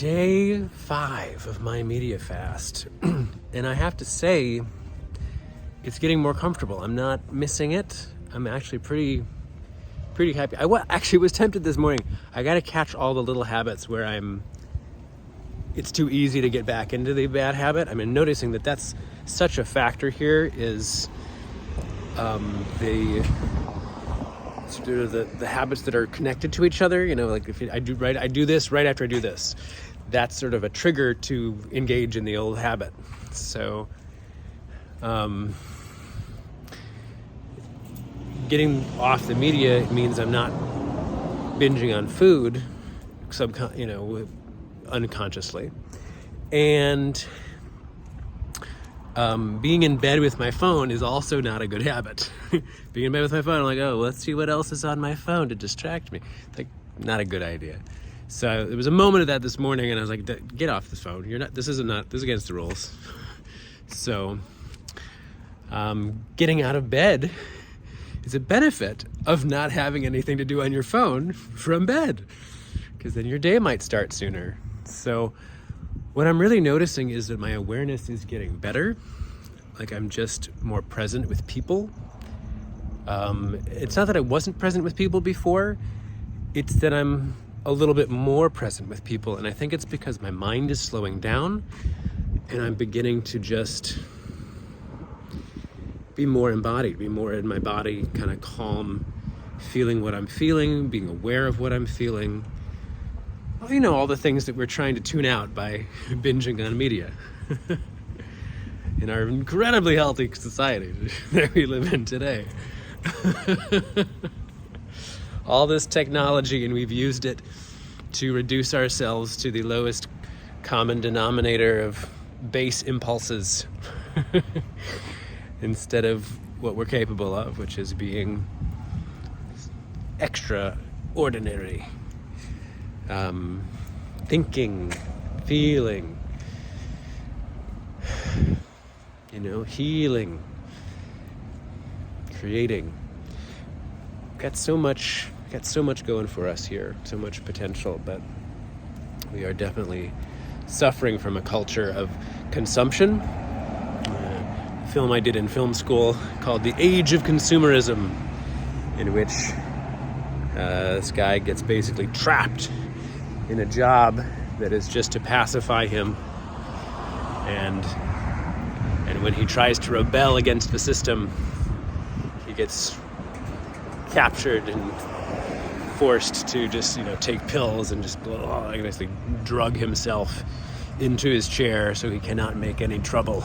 day 5 of my media fast, and I have to say, it's getting more comfortable. I'm not missing it. I'm actually pretty happy. I actually was tempted this morning. I got to catch all the little habits where it's too easy to get back into the bad habit. I mean, noticing that that's such a factor here is the habits that are connected to each other. You know, like if I do this right after I do this. That's sort of a trigger to engage in the old habit. So, getting off the media means I'm not binging on food, unconsciously, and being in bed with my phone is also not a good habit. Being in bed with my phone, I'm like, oh, let's see what else is on my phone to distract me. Like, not a good idea. So there was a moment of that this morning, and I was like, get off the phone. This is against the rules. So, getting out of bed is a benefit of not having anything to do on your phone from bed, because then your day might start sooner. So what I'm really noticing is that my awareness is getting better. Like, I'm just more present with people. It's not that I wasn't present with people before. It's that I'm a little bit more present with people. And I think it's because my mind is slowing down and I'm beginning to just be more embodied, be more in my body, kind of calm, feeling what I'm feeling, being aware of what I'm feeling. You know, all the things that we're trying to tune out by binging on media in our incredibly healthy society that we live in today. All this technology, and we've used it to reduce ourselves to the lowest common denominator of base impulses instead of what we're capable of, which is being extraordinary. Thinking, feeling, healing, creating. Got so much going for us here, so much potential, but we are definitely suffering from a culture of consumption. A film I did in film school called The Age of Consumerism, in which this guy gets basically trapped in a job that is just to pacify him, and when he tries to rebel against the system, he gets captured and forced to just take pills and just basically drug himself into his chair so he cannot make any trouble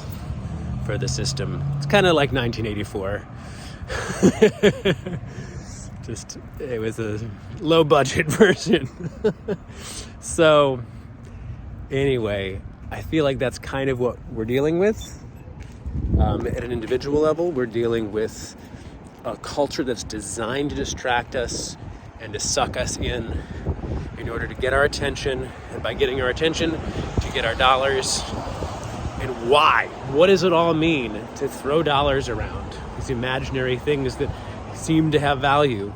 for the system. It's kind of like 1984. It was a low budget version. So anyway, I feel like that's kind of what we're dealing with. At an individual level, we're dealing with a culture that's designed to distract us and to suck us in order to get our attention, and by getting our attention, to get our dollars. And why? What does it all mean to throw dollars around? These imaginary things that seem to have value,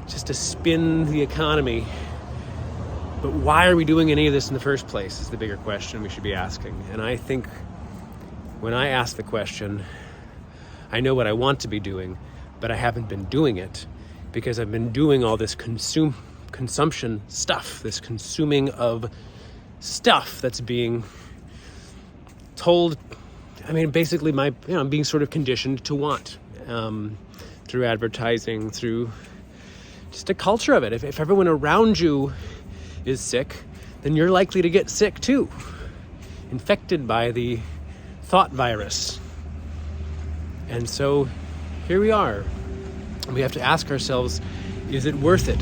just to spin the economy. But why are we doing any of this in the first place is the bigger question we should be asking. And I think when I ask the question, I know what I want to be doing, but I haven't been doing it because I've been doing all this consumption stuff, this consuming of stuff that's being told. I mean, basically I'm being sort of conditioned to want, through advertising, through just a culture of it. If everyone around you is sick, then you're likely to get sick too, infected by the thought virus. And so here we are. We have to ask ourselves, is it worth it?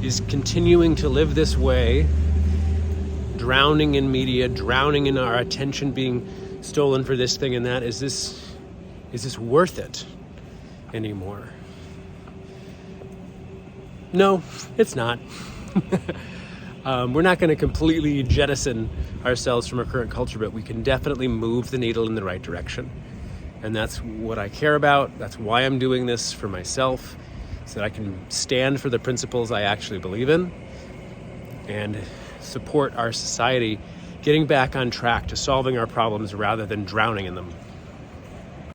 Is continuing to live this way, drowning in media, drowning in our attention being stolen for this thing and that, is this worth it anymore? No, it's not. We're not going to completely jettison ourselves from our current culture, but we can definitely move the needle in the right direction. And that's what I care about. That's why I'm doing this for myself, so that I can stand for the principles I actually believe in, and support our society getting back on track to solving our problems rather than drowning in them.